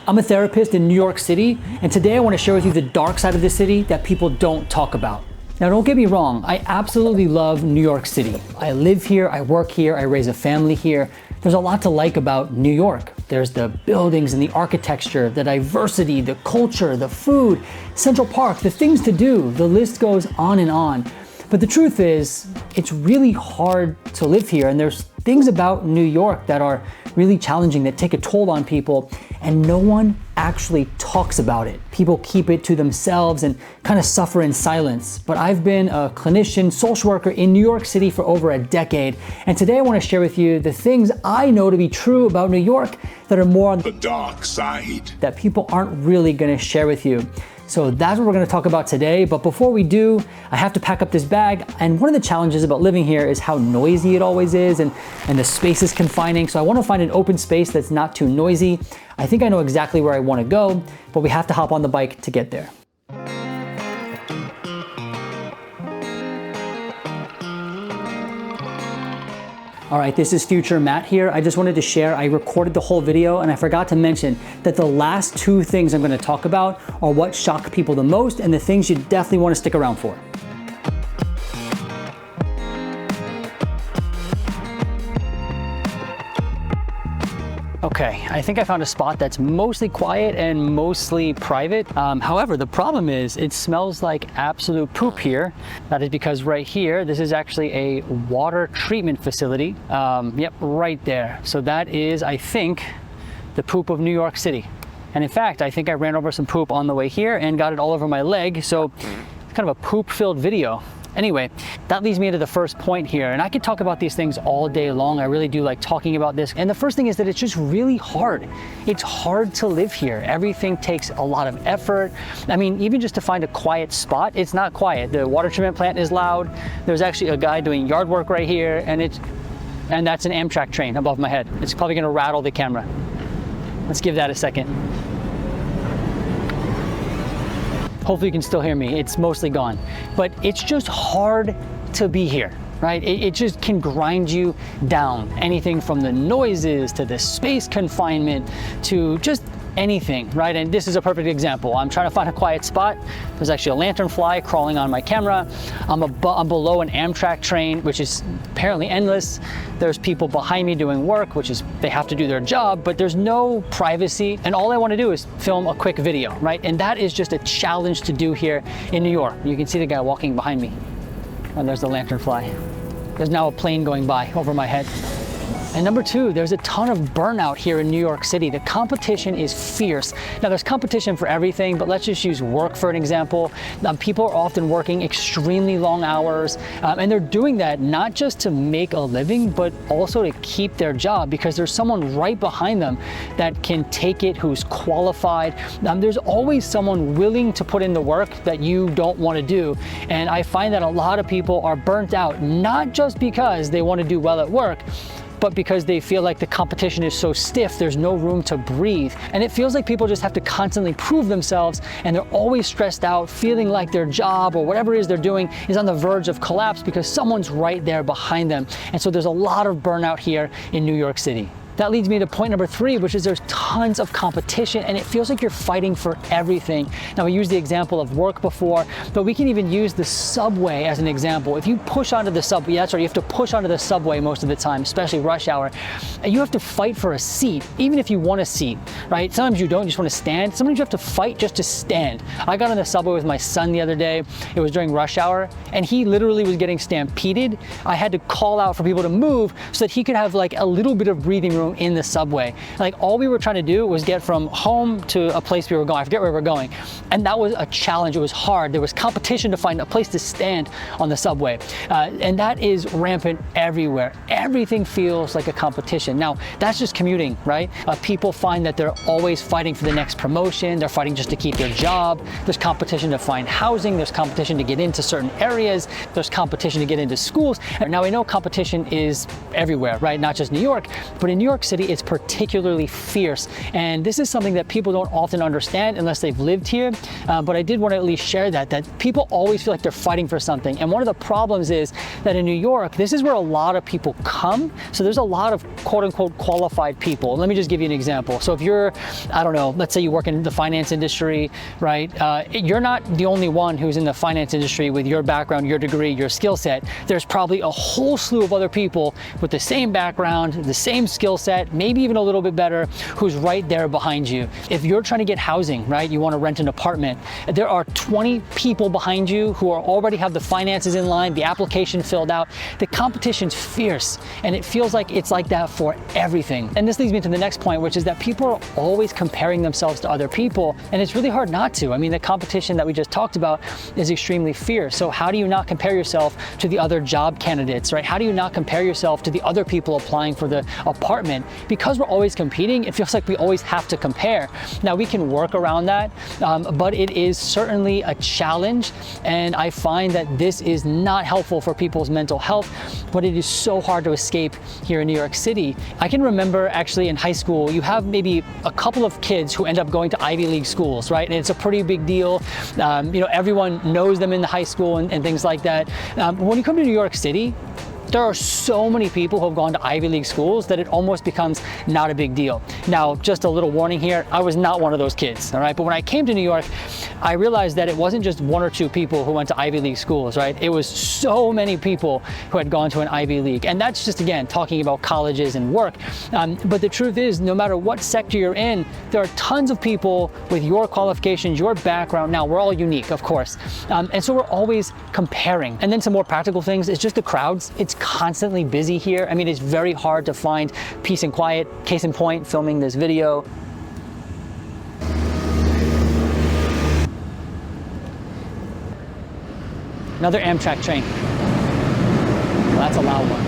I'm a therapist in New York City, and today I want to share with you the dark side of the city that people don't talk about. Now, don't get me wrong, I absolutely love New York City. I live here, I work here, I raise a family here. There's a lot to like about New York. There's the buildings and the architecture, the diversity, the culture, the food, Central Park, the things to do. The list goes on and on. But the truth is, it's really hard to live here, and there's things about New York that are really challenging, that take a toll on people, and no one actually talks about it. People keep it to themselves and kind of suffer in silence. But I've been a clinician, social worker in New York City for over a decade, and today I want to share with you the things I know to be true about New York that are more on the dark side, that people aren't really going to share with you. So that's what we're going to talk about today. But before we do, I have to pack up this bag. And one of the challenges about living here is how noisy it always is, and the space is confining. So I want to find an open space that's not too noisy. I think I know exactly where I want to go, but we have to hop on the bike to get there. All right, this is future Matt here. I just wanted to share, I recorded the whole video and I forgot to mention that the last two things I'm gonna talk about are what shock people the most and the things you definitely wanna stick around for. Okay, I think I found a spot that's mostly quiet and mostly private. However, the problem is it smells like absolute poop here. That is because right here, this is actually a water treatment facility. Yep, right there. So that is, I think, the poop of New York City. And in fact, I think I ran over some poop on the way here and got it all over my leg. So it's kind of a poop-filled video. Anyway, that leads me into the first point here, and I could talk about these things all day long. I really do like talking about this. And the first thing is that it's just really hard. It's hard to live here. Everything takes a lot of effort. I mean, even just to find a quiet spot, it's not quiet. The water treatment plant is loud. There's actually a guy doing yard work right here, and that's an Amtrak train above my head. It's probably gonna rattle the camera. Let's give that a second. Hopefully you can still hear me. It's mostly gone. But it's just hard to be here, right? It just can grind you down. Anything from the noises to the space confinement to just anything, right? And this is a perfect example. I'm trying to find a quiet spot. There's actually a lanternfly crawling on my camera. I'm below an Amtrak train, which is apparently endless. There's people behind me doing work, which is, they have to do their job, but there's no privacy. And all I want to do is film a quick video, right? And that is just a challenge to do here in New York. You can see the guy walking behind me. And there's the lanternfly. There's now a plane going by over my head. And number two, there's a ton of burnout here in New York City. The competition is fierce. Now there's competition for everything, but let's just use work for an example. People are often working extremely long hours, and they're doing that not just to make a living, but also to keep their job, because there's someone right behind them that can take it, who's qualified. There's always someone willing to put in the work that you don't want to do. And I find that a lot of people are burnt out, not just because they want to do well at work, but because they feel like the competition is so stiff, there's no room to breathe. And it feels like people just have to constantly prove themselves, and they're always stressed out, feeling like their job or whatever it is they're doing is on the verge of collapse because someone's right there behind them. And so there's a lot of burnout here in New York City. That leads me to point number three, which is there's tons of competition and it feels like you're fighting for everything. Now, we used the example of work before, but we can even use the subway as an example. If you push onto the subway, that's right, you have to push onto the subway most of the time, especially rush hour, and you have to fight for a seat, even if you want a seat, right? Sometimes you don't, you just want to stand. Sometimes you have to fight just to stand. I got on the subway with my son the other day. It was during rush hour, and he literally was getting stampeded. I had to call out for people to move so that he could have like a little bit of breathing room in the subway. Like, all we were trying to do was get from home to a place we were going. I forget where we were going. And that was a challenge. It was hard. There was competition to find a place to stand on the subway. And that is rampant everywhere. Everything feels like a competition. Now, that's just commuting, right? People find that they're always fighting for the next promotion. They're fighting just to keep their job. There's competition to find housing. There's competition to get into certain areas. There's competition to get into schools. And now, we know competition is everywhere, right? Not just New York, but in New York York City, it's particularly fierce. And this is something that people don't often understand unless they've lived here. But I did want to at least share that people always feel like they're fighting for something. And one of the problems is that in New York, this is where a lot of people come. So there's a lot of quote unquote qualified people. Let me just give you an example. So if you're, I don't know, let's say you work in the finance industry, right? You're not the only one who's in the finance industry with your background, your degree, your skill set. There's probably a whole slew of other people with the same background, the same skill set, maybe even a little bit better, who's right there behind you. If you're trying to get housing, right? You want to rent an apartment. There are 20 people behind you who already have the finances in line, the application filled out. The competition's fierce, and it feels like it's like that for everything. And this leads me to the next point, which is that people are always comparing themselves to other people, and it's really hard not to. I mean, the competition that we just talked about is extremely fierce. So how do you not compare yourself to the other job candidates, right? How do you not compare yourself to the other people applying for the apartment? Because we're always competing, it feels like we always have to compare. Now, we can work around that, but it is certainly a challenge, and I find that this is not helpful for people's mental health, but it is so hard to escape here in New York City. I can remember actually in high school, you have maybe a couple of kids who end up going to Ivy League schools, right? And it's a pretty big deal. You know, everyone knows them in the high school and things like that. When you come to New York City, there are so many people who have gone to Ivy League schools that it almost becomes not a big deal. Now, just a little warning here, I was not one of those kids, all right? But when I came to New York, I realized that it wasn't just one or two people who went to Ivy League schools, right? It was so many people who had gone to an Ivy League. And that's just, again, talking about colleges and work. But the truth is, no matter what sector you're in, there are tons of people with your qualifications, your background. Now, we're all unique, of course. And so we're always comparing. And then some more practical things is just the crowds. It's constantly busy here. I mean, it's very hard to find peace and quiet. Case in point, filming this video. Another Amtrak train. Well, that's a loud one.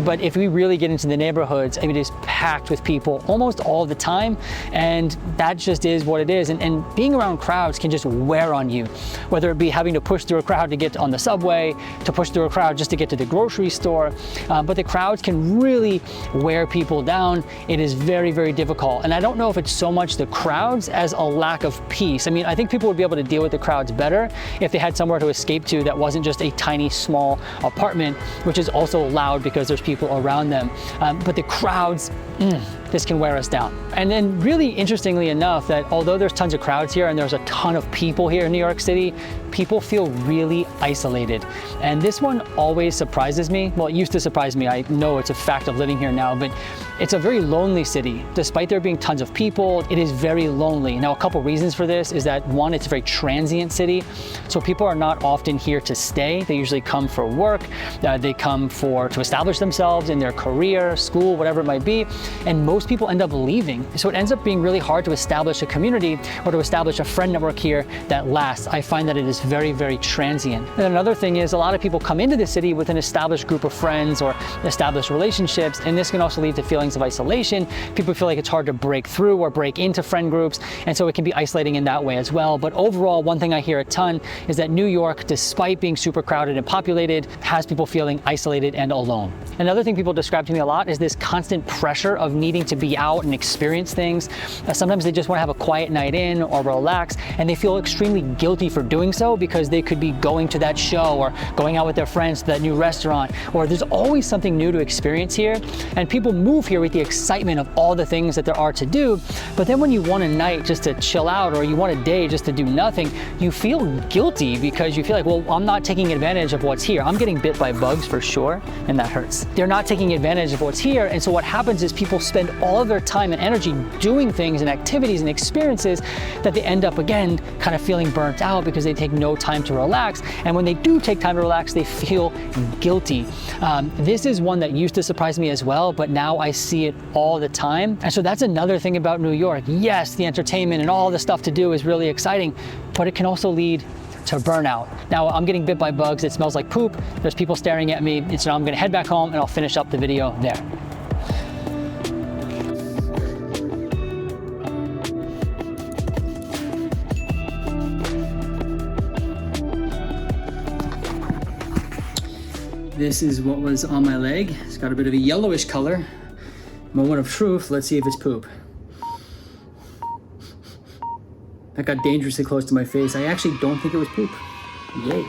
But if we really get into the neighborhoods, I mean, it is packed with people almost all the time, and that just is what it is. And being around crowds can just wear on you, whether it be having to push through a crowd to get on the subway, to push through a crowd just to get to the grocery store. But the crowds can really wear people down. It is very, very difficult. And I don't know if it's so much the crowds as a lack of peace. I mean, I think people would be able to deal with the crowds better if they had somewhere to escape to that wasn't just a tiny, small apartment, which is also loud because there's people around them. But the crowds, this can wear us down. And then really interestingly enough, that although there's tons of crowds here and there's a ton of people here in New York City, people feel really isolated. And this one always surprises me. Well, it used to surprise me. I know it's a fact of living here now, but it's a very lonely city. Despite there being tons of people, it is very lonely. Now, a couple reasons for this is that one, it's a very transient city. So people are not often here to stay. They usually come for work. They come to establish themselves in their career, school, whatever it might be. And most people end up leaving. So it ends up being really hard to establish a community or to establish a friend network here that lasts. I find that it is very, very transient. And another thing is a lot of people come into the city with an established group of friends or established relationships, and this can also lead to feelings of isolation. People feel like it's hard to break through or break into friend groups, and so it can be isolating in that way as well. But overall, one thing I hear a ton is that New York, despite being super crowded and populated, has people feeling isolated and alone. Another thing people describe to me a lot is this constant pressure of needing to be out and experience things. Sometimes they just want to have a quiet night in or relax, and they feel extremely guilty for doing so because they could be going to that show or going out with their friends to that new restaurant, or there's always something new to experience here. And people move here with the excitement of all the things that there are to do, but then when you want a night just to chill out or you want a day just to do nothing, you feel guilty because you feel like, well, I'm not taking advantage of what's here. I'm getting bit by bugs for sure, and that hurts. They're not taking advantage of what's here, and so what happens is people spend all of their time and energy doing things and activities and experiences that they end up, again, kind of feeling burnt out because they take no time to relax. And when they do take time to relax, they feel guilty. This is one that used to surprise me as well, but now I see it all the time. And so that's another thing about New York. Yes, the entertainment and all the stuff to do is really exciting, but it can also lead to burnout. Now, I'm getting bit by bugs. It smells like poop. There's people staring at me. And so I'm going to head back home and I'll finish up the video there. This is what was on my leg. It's got a bit of a yellowish color. Moment of truth. Let's see if it's poop. That got dangerously close to my face. I actually don't think it was poop. Yay.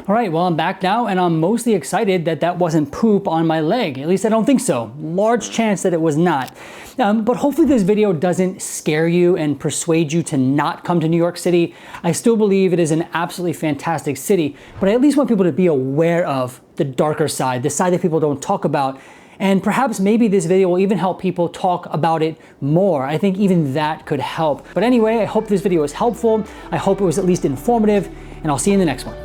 All right, well, I'm back now, and I'm mostly excited that that wasn't poop on my leg. At least I don't think so. Large chance that it was not. But hopefully this video doesn't scare you and persuade you to not come to New York City. I still believe it is an absolutely fantastic city, but I at least want people to be aware of the darker side, the side that people don't talk about. And perhaps maybe this video will even help people talk about it more. I think even that could help. But anyway, I hope this video was helpful. I hope it was at least informative, and I'll see you in the next one.